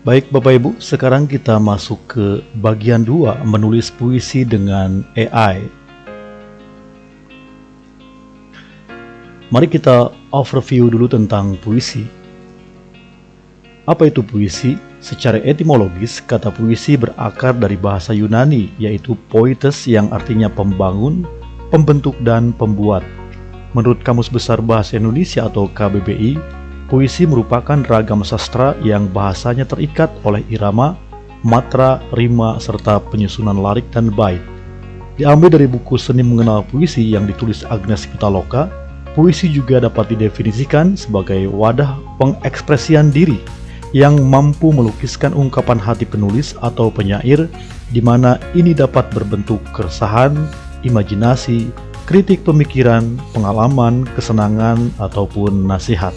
Baik Bapak Ibu, sekarang kita masuk ke bagian 2, menulis puisi dengan AI. Mari kita overview dulu tentang puisi. Apa itu puisi? Secara etimologis, kata puisi berakar dari bahasa Yunani, yaitu poietes yang artinya pembangun, pembentuk, dan pembuat. Menurut Kamus Besar Bahasa Indonesia atau KBBI, puisi merupakan ragam sastra yang bahasanya terikat oleh irama, matra, rima, serta penyusunan larik dan bait. Diambil dari buku Seni Mengenal Puisi yang ditulis Agnes Pitaloka, puisi juga dapat didefinisikan sebagai wadah pengekspresian diri yang mampu melukiskan ungkapan hati penulis atau penyair, di mana ini dapat berbentuk keresahan, imajinasi, kritik pemikiran, pengalaman, kesenangan, ataupun nasihat.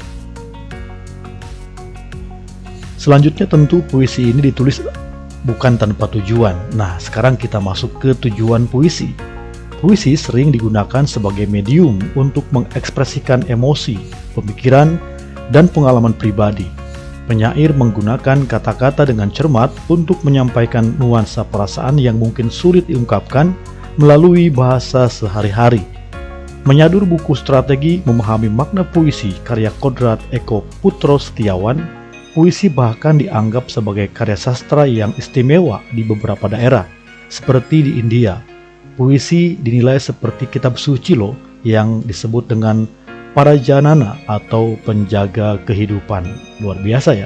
Selanjutnya tentu puisi ini ditulis bukan tanpa tujuan. Nah, sekarang kita masuk ke tujuan puisi. Puisi sering digunakan sebagai medium untuk mengekspresikan emosi, pemikiran, dan pengalaman pribadi. Penyair menggunakan kata-kata dengan cermat untuk menyampaikan nuansa perasaan yang mungkin sulit diungkapkan melalui bahasa sehari-hari. Menyadur buku Strategi Memahami Makna Puisi karya Kodrat Eko Putro Setiawan, puisi bahkan dianggap sebagai karya sastra yang istimewa di beberapa daerah, seperti di India. Puisi dinilai seperti kitab suci loh, yang disebut dengan Parajanana atau penjaga kehidupan. Luar biasa ya.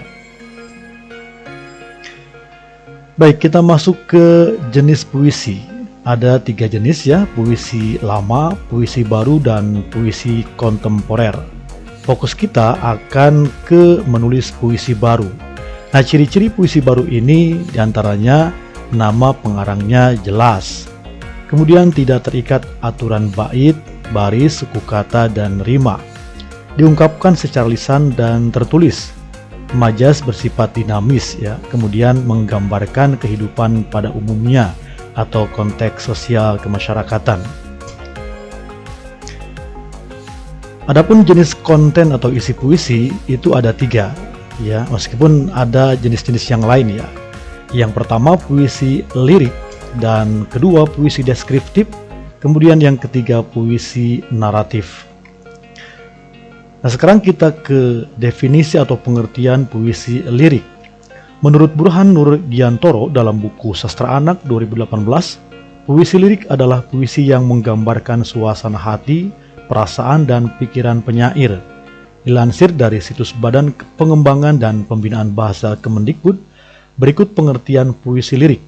Baik, kita masuk ke jenis puisi. Ada 3 jenis ya, puisi lama, puisi baru, dan puisi kontemporer. Fokus kita akan ke menulis puisi baru. Nah, ciri-ciri puisi baru ini diantaranya nama pengarangnya jelas. Kemudian tidak terikat aturan bait, baris, suku kata, dan rima. Diungkapkan secara lisan dan tertulis. Majas bersifat dinamis ya, kemudian menggambarkan kehidupan pada umumnya atau konteks sosial kemasyarakatan. Adapun jenis konten atau isi puisi itu ada 3 ya, meskipun ada jenis-jenis yang lain ya. Yang pertama puisi lirik, dan kedua puisi deskriptif, kemudian yang ketiga puisi naratif. Nah, sekarang kita ke definisi atau pengertian puisi lirik. Menurut Burhan Nur Giantoro dalam buku Sastra Anak 2018, puisi lirik adalah puisi yang menggambarkan suasana hati, perasaan, dan pikiran penyair. Dilansir dari situs Badan Pengembangan dan Pembinaan Bahasa Kemendikbud, berikut pengertian puisi lirik.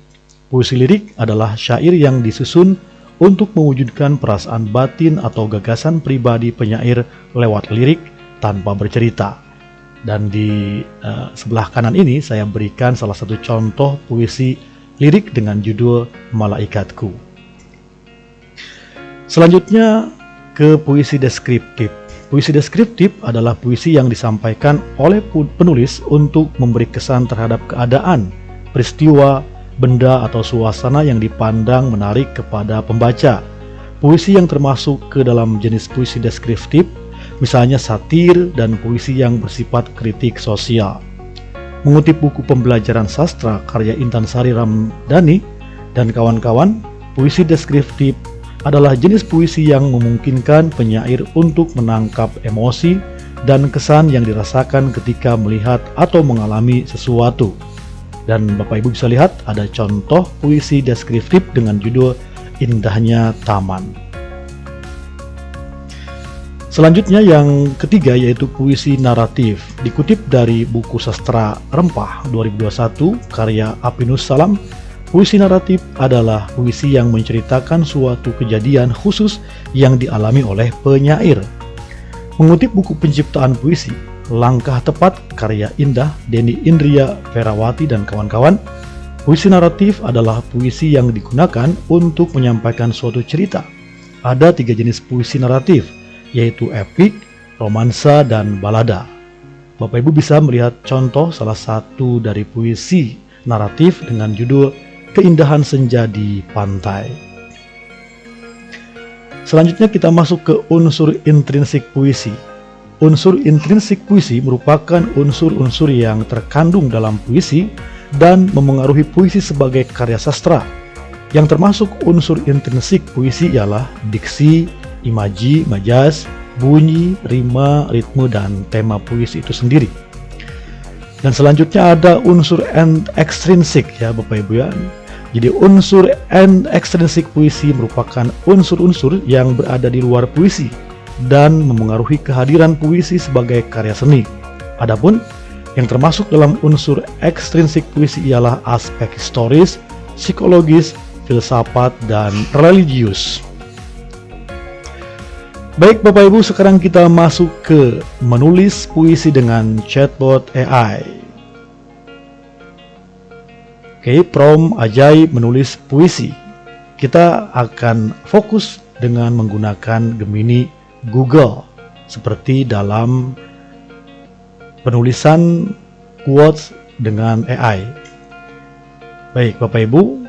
Puisi lirik adalah syair yang disusun untuk mewujudkan perasaan batin atau gagasan pribadi penyair lewat lirik tanpa bercerita. Dan di sebelah kanan ini saya berikan salah satu contoh puisi lirik dengan judul Malaikatku. Selanjutnya ke puisi deskriptif. Puisi deskriptif adalah puisi yang disampaikan oleh penulis untuk memberi kesan terhadap keadaan, peristiwa, benda, atau suasana yang dipandang menarik kepada pembaca. Puisi yang termasuk ke dalam jenis puisi deskriptif, misalnya satir dan puisi yang bersifat kritik sosial. Mengutip buku Pembelajaran Sastra karya Intan Sari Ramdhani dan kawan-kawan, puisi deskriptif adalah jenis puisi yang memungkinkan penyair untuk menangkap emosi dan kesan yang dirasakan ketika melihat atau mengalami sesuatu. Dan Bapak Ibu bisa lihat ada contoh puisi deskriptif dengan judul Indahnya Taman. Selanjutnya yang ketiga yaitu puisi naratif. Dikutip dari buku Sastra Rempah 2021 karya Apinus Salam, puisi naratif adalah puisi yang menceritakan suatu kejadian khusus yang dialami oleh penyair. Mengutip buku Penciptaan Puisi, Langkah Tepat karya Indah, Denny Indria Ferawati dan kawan-kawan, puisi naratif adalah puisi yang digunakan untuk menyampaikan suatu cerita. Ada 3 jenis puisi naratif, yaitu epik, romansa, dan balada. Bapak Ibu bisa melihat contoh salah satu dari puisi naratif dengan judul Keindahan Senja di Pantai. Selanjutnya kita masuk ke unsur intrinsik puisi. Unsur intrinsik puisi merupakan unsur-unsur yang terkandung dalam puisi dan memengaruhi puisi sebagai karya sastra. Yang termasuk unsur intrinsik puisi ialah diksi, imaji, majaz, bunyi, rima, ritme, dan tema puisi itu sendiri. Dan selanjutnya ada unsur ekstrinsik ya Bapak Ibu ya. Jadi unsur ekstrinsik puisi merupakan unsur-unsur yang berada di luar puisi dan memengaruhi kehadiran puisi sebagai karya seni. Adapun yang termasuk dalam unsur ekstrinsik puisi ialah aspek historis, psikologis, filsafat, dan religius. Baik Bapak Ibu, sekarang kita masuk ke menulis puisi dengan chatbot AI. Oke, prompt ajaib menulis puisi. Kita akan fokus dengan menggunakan Gemini Google seperti dalam penulisan quotes dengan AI. Baik Bapak Ibu,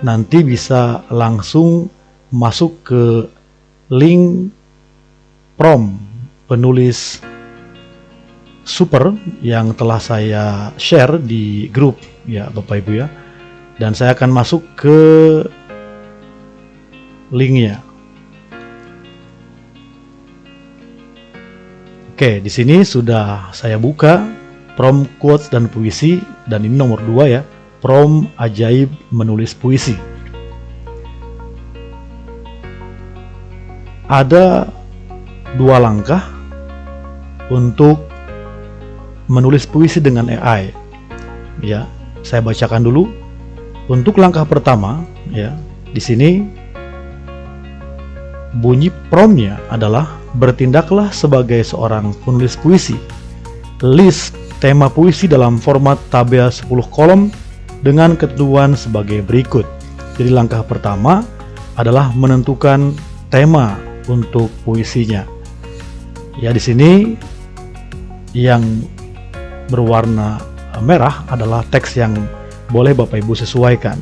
nanti bisa langsung masuk ke link prompt penulis super yang telah saya share di grup ya Bapak Ibu ya, dan saya akan masuk ke linknya. Oke, di sini sudah saya buka prompt quotes dan puisi, dan ini nomor 2 ya, prompt ajaib menulis puisi. Ada 2 langkah untuk menulis puisi dengan AI. Ya, saya bacakan dulu. Untuk langkah pertama, ya, di sini bunyi promptnya adalah bertindaklah sebagai seorang penulis puisi. List tema puisi dalam format tabel 10 kolom dengan ketentuan sebagai berikut. Jadi langkah pertama adalah menentukan tema untuk puisinya. Ya, di sini yang berwarna merah adalah teks yang boleh Bapak Ibu sesuaikan.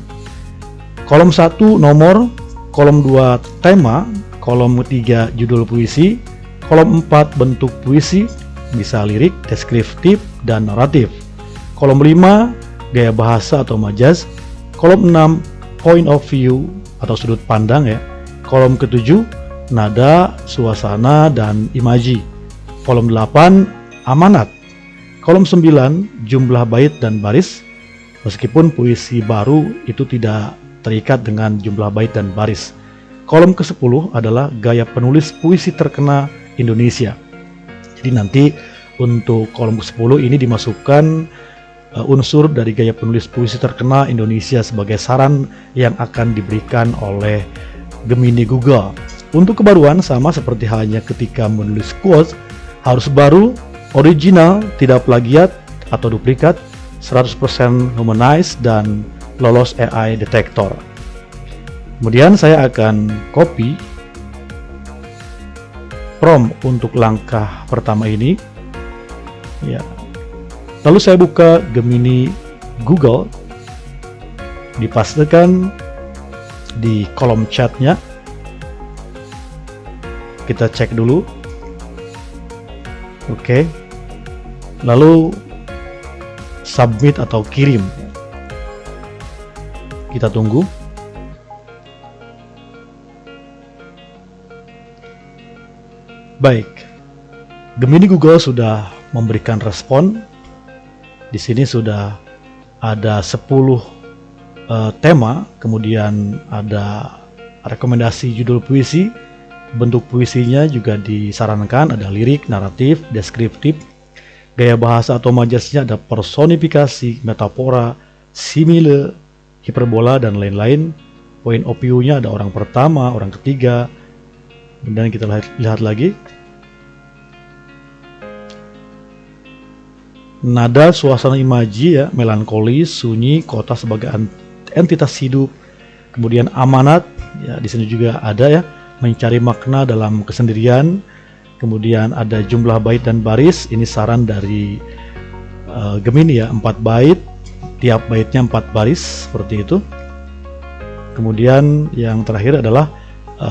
Kolom 1 nomor, kolom 2 tema, kolom 3 judul puisi, kolom 4 bentuk puisi, bisa lirik, deskriptif, dan naratif. Kolom 5 gaya bahasa atau majaz, kolom 6 point of view atau sudut pandang ya. Kolom ke-7 nada, suasana, dan imaji. Kolom 8 amanat. Kolom 9 jumlah bait dan baris. Meskipun puisi baru itu tidak terikat dengan jumlah bait dan baris. Kolom ke-10 adalah gaya penulis puisi terkena Indonesia. Jadi nanti untuk kolom ke-10 ini dimasukkan unsur dari gaya penulis puisi terkena Indonesia sebagai saran yang akan diberikan oleh Gemini Google. Untuk kebaruan sama seperti halnya ketika menulis quotes, harus baru, original, tidak plagiat atau duplikat, 100% humanized, dan lolos AI detektor. Kemudian saya akan copy prompt untuk langkah pertama ini ya. Lalu saya buka Gemini Google, dipastekan di kolom chatnya. Kita cek dulu. Oke. Lalu submit atau kirim. Kita tunggu. Baik, Gemini Google sudah memberikan respon. Di sini sudah ada 10 tema, kemudian ada rekomendasi judul puisi, bentuk puisinya juga disarankan, ada lirik, naratif, deskriptif, gaya bahasa atau majaznya ada personifikasi, metafora, simile, hiperbola, dan lain-lain. Point of view-nya ada orang pertama, orang ketiga. Dan kita lihat lagi. Nada, suasana, imaji ya, melankolis, sunyi, kota sebagai entitas hidup. Kemudian amanat, ya di sini juga ada ya, mencari makna dalam kesendirian. Kemudian ada jumlah bait dan baris, ini saran dari Gemini ya, 4 bait, tiap baitnya 4 baris seperti itu. Kemudian yang terakhir adalah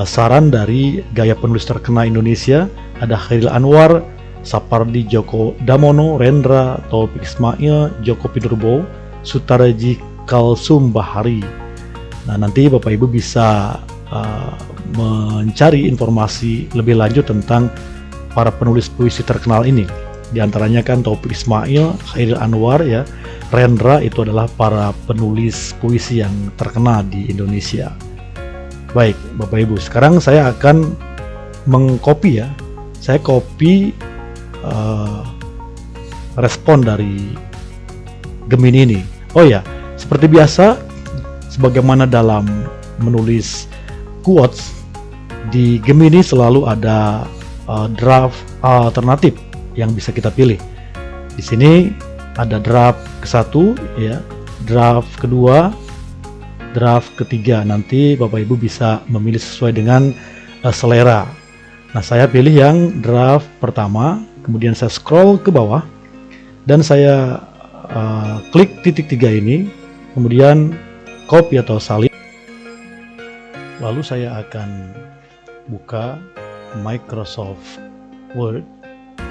saran dari gaya penulis terkenal Indonesia. Ada Khairil Anwar, Sapardi Djoko Damono, Rendra, Taufik Ismail, Joko Pidurbo, Sutaraji Kalsum Bahari. Nah, nanti Bapak Ibu bisa mencari informasi lebih lanjut tentang para penulis puisi terkenal ini. Di antaranya kan Taufik Ismail, Khairil Anwar ya, Rendra, itu adalah para penulis puisi yang terkenal di Indonesia. Baik, Bapak Ibu, sekarang saya akan mengcopy ya. Saya copy respon dari Gemini ini. Oh ya, seperti biasa, sebagaimana dalam menulis quotes, di Gemini selalu ada draft alternatif yang bisa kita pilih. Di sini ada draft ke-1 ya, draft kedua, draft ketiga. Nanti Bapak Ibu bisa memilih sesuai dengan selera. Nah, saya pilih yang draft pertama, kemudian saya scroll ke bawah dan saya klik titik 3 ini, kemudian copy atau salin. Lalu saya akan buka Microsoft Word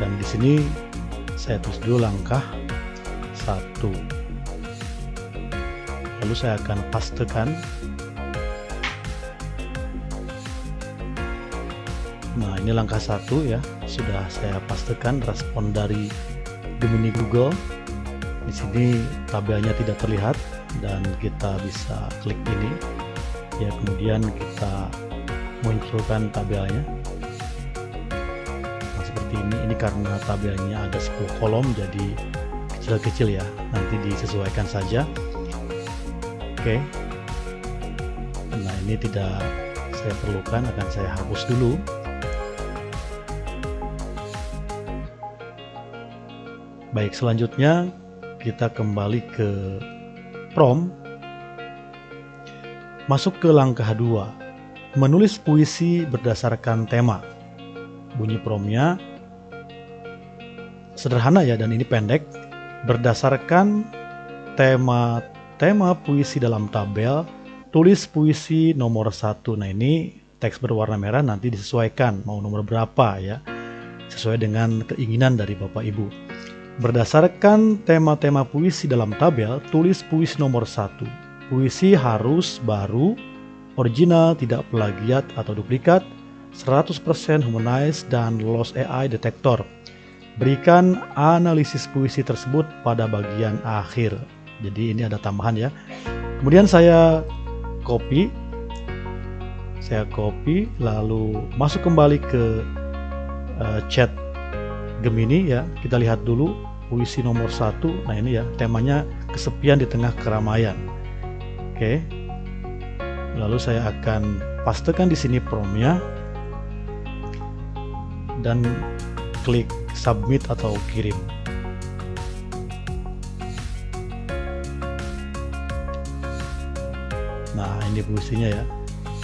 dan di sini saya tulis dulu langkah 1. Lalu saya akan pastekan. Nah, ini langkah 1 ya, sudah saya pastekan respon dari Gemini Google. Di sini tabelnya tidak terlihat dan kita bisa klik ini ya, kemudian kita munculkan tabelnya. Nah, seperti ini karena tabelnya ada 10 kolom jadi kecil-kecil ya, nanti disesuaikan saja. Oke. Nah, ini tidak saya perlukan, akan saya hapus dulu. Baik, selanjutnya kita kembali ke prompt. Masuk ke langkah 2, menulis puisi berdasarkan tema. Bunyi promptnya sederhana ya, dan ini pendek. Berdasarkan tema puisi dalam tabel, tulis puisi nomor 1. Nah, ini teks berwarna merah, nanti disesuaikan mau nomor berapa ya, sesuai dengan keinginan dari Bapak Ibu. Berdasarkan tema-tema puisi dalam tabel, tulis puisi nomor 1. Puisi harus baru, original, tidak plagiat atau duplikat, 100% humanized, dan lolos AI detektor. Berikan analisis puisi tersebut pada bagian akhir. Jadi ini ada tambahan ya. Kemudian saya copy, lalu masuk kembali ke chat Gemini ya. Kita lihat dulu puisi nomor 1. Nah, ini ya, temanya kesepian di tengah keramaian. Oke. Lalu saya akan pastekan di sini promptnya dan klik submit atau kirim. Nah, ini puisinya ya.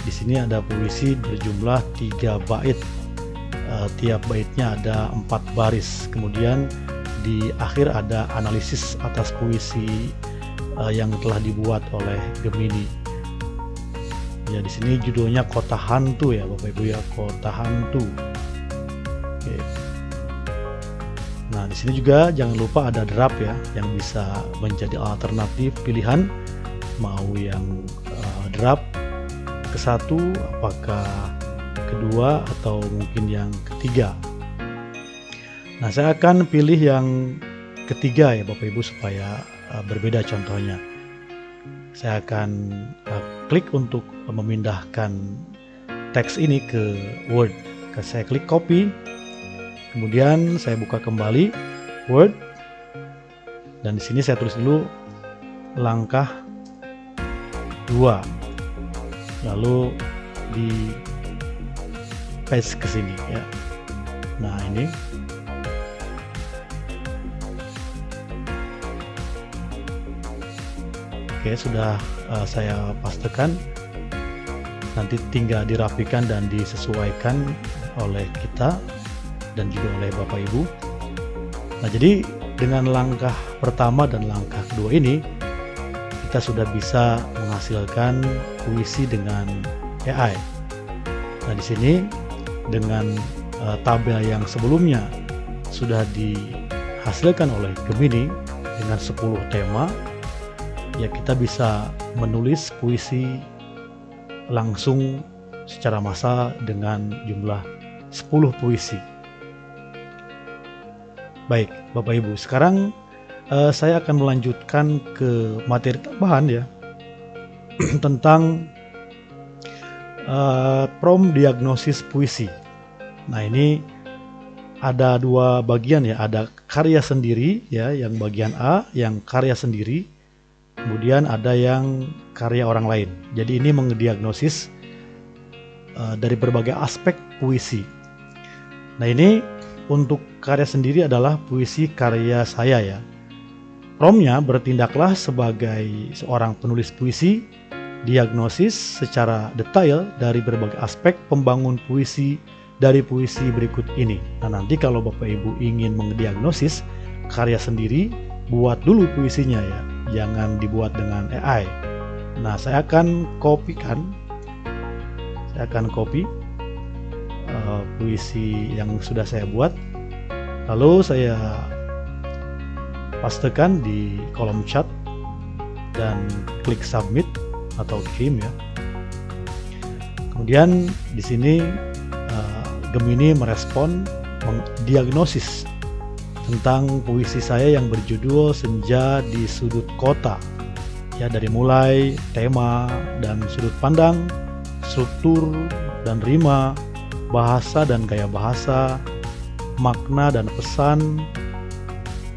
Di sini ada puisi berjumlah 3 bait. Tiap baitnya ada 4 baris. Kemudian di akhir ada analisis atas puisi yang telah dibuat oleh Gemini. Ya, di sini judulnya Kota Hantu ya, Bapak Ibu ya, Kota Hantu. Oke. Nah, di sini juga jangan lupa ada draft ya, yang bisa menjadi alternatif pilihan, mau yang draft ke-1, apakah kedua atau mungkin yang ketiga. Nah, saya akan pilih yang ketiga ya Bapak Ibu supaya berbeda contohnya. Saya akan klik untuk memindahkan teks ini ke Word. Saya klik copy, kemudian saya buka kembali Word, dan di sini saya tulis dulu langkah 2, lalu di paste ke sini ya. Nah, ini oke, sudah saya pastekan. Nanti tinggal dirapikan dan disesuaikan oleh kita dan juga oleh Bapak Ibu. Nah, jadi dengan langkah pertama dan langkah kedua ini kita sudah bisa menghasilkan puisi dengan AI. Nah, di sini dengan tabel yang sebelumnya sudah dihasilkan oleh Gemini dengan 10 tema, ya kita bisa menulis puisi langsung secara massal dengan jumlah 10 puisi. Baik, Bapak Ibu, sekarang saya akan melanjutkan ke materi tambahan ya tentang prompt diagnosis puisi. Nah, ini ada dua bagian ya, ada karya sendiri ya, yang bagian A, yang karya sendiri, kemudian ada yang karya orang lain. Jadi ini mengdiagnosis dari berbagai aspek puisi. Nah, ini untuk karya sendiri adalah puisi karya saya ya. Promptnya, bertindaklah sebagai seorang penulis puisi, diagnosis secara detail dari berbagai aspek pembangun puisi dari puisi berikut ini. Nah, nanti kalau Bapak Ibu ingin mendiagnosis karya sendiri, buat dulu puisinya ya, jangan dibuat dengan AI. Nah, saya akan copy puisi yang sudah saya buat, lalu saya pastekan di kolom chat dan klik submit atau kirim ya. Kemudian di sini Gemini merespon mendiagnosis tentang puisi saya yang berjudul Senja di Sudut Kota. Ya, dari mulai tema dan sudut pandang, struktur dan rima, bahasa dan gaya bahasa, makna dan pesan,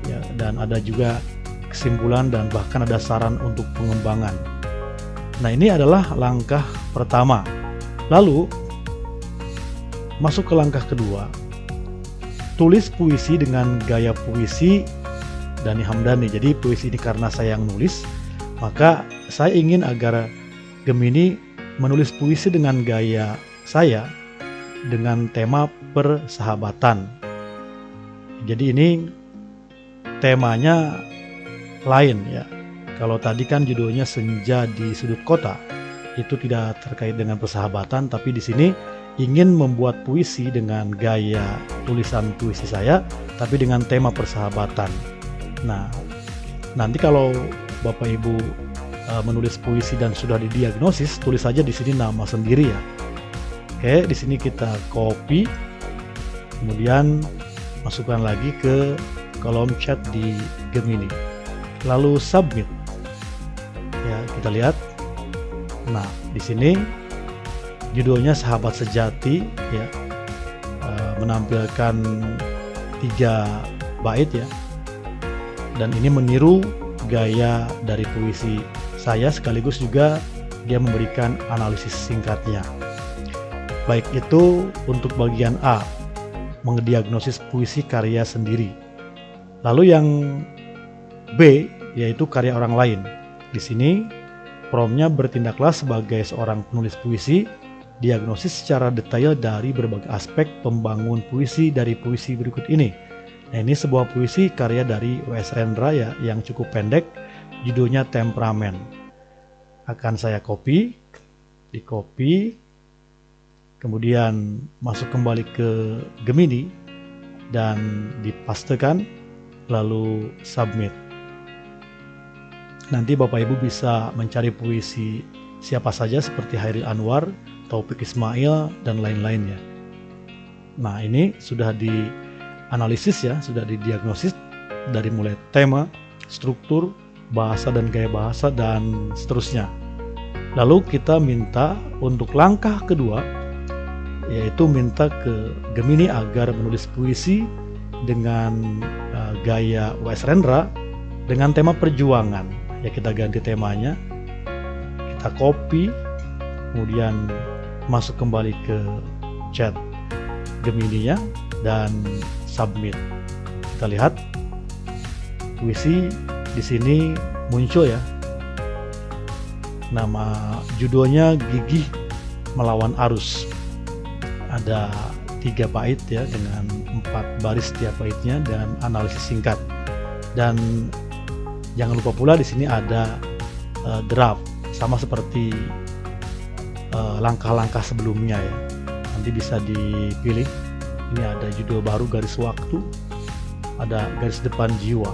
ya, dan ada juga kesimpulan dan bahkan ada saran untuk pengembangan. Nah, ini adalah langkah pertama. Lalu masuk ke langkah kedua. Tulis puisi dengan gaya puisi Dhani Hamdani. Jadi puisi ini karena saya yang nulis, maka saya ingin agar Gemini menulis puisi dengan gaya saya dengan tema persahabatan. Jadi ini temanya lain ya. Kalau tadi kan judulnya Senja di Sudut Kota, itu tidak terkait dengan persahabatan, tapi di sini ingin membuat puisi dengan gaya tulisan puisi saya, tapi dengan tema persahabatan. Nah, nanti kalau Bapak Ibu menulis puisi dan sudah didiagnosis, tulis saja di sini nama sendiri ya. Oke, di sini kita copy, kemudian masukkan lagi ke kolom chat di Gemini, lalu submit. Ya, kita lihat. Nah, di sini judulnya Sahabat Sejati ya, menampilkan 3 bait ya, dan ini meniru gaya dari puisi saya, sekaligus juga dia memberikan analisis singkatnya. Baik, itu untuk bagian A, mendiagnosis puisi karya sendiri. Lalu yang B, yaitu karya orang lain. Di sini promptnya, bertindaklah sebagai seorang penulis puisi, diagnosis secara detail dari berbagai aspek pembangun puisi dari puisi berikut ini. Nah, ini sebuah puisi karya dari W.S. Rendra ya, yang cukup pendek, judulnya Temperamen. Akan saya copy, kemudian masuk kembali ke Gemini dan dipastekan, lalu submit. Nanti Bapak Ibu bisa mencari puisi siapa saja seperti Hairil Anwar, Taufik Ismail, dan lain-lainnya. Nah, ini sudah dianalisis ya, sudah didiagnosis dari mulai tema, struktur, bahasa dan gaya bahasa, dan seterusnya. Lalu kita minta untuk langkah kedua, yaitu minta ke Gemini agar menulis puisi dengan gaya W.S. Rendra dengan tema perjuangan. Ya, kita ganti temanya, kita copy, kemudian masuk kembali ke chat Gemini-nya dan submit. Kita lihat puisi di sini muncul ya. Nama judulnya Gigih Melawan Arus. Ada 3 bait ya, dengan 4 baris setiap baitnya dan analisis singkat. Dan jangan lupa pula di sini ada draft, sama seperti langkah-langkah sebelumnya ya. Nanti bisa dipilih. Ini ada judul baru, garis waktu, ada garis depan jiwa.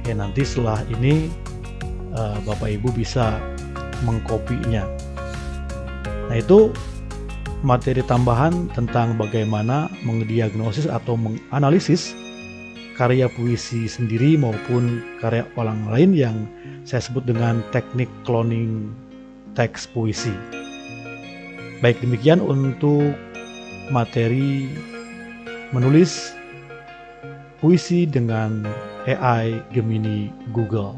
Oke, nanti setelah ini Bapak Ibu bisa mengkopinya. Nah, itu materi tambahan tentang bagaimana mendiagnosis atau menganalisis karya puisi sendiri maupun karya orang lain yang saya sebut dengan teknik cloning teks puisi. Baik, demikian untuk materi menulis puisi dengan AI Gemini Google.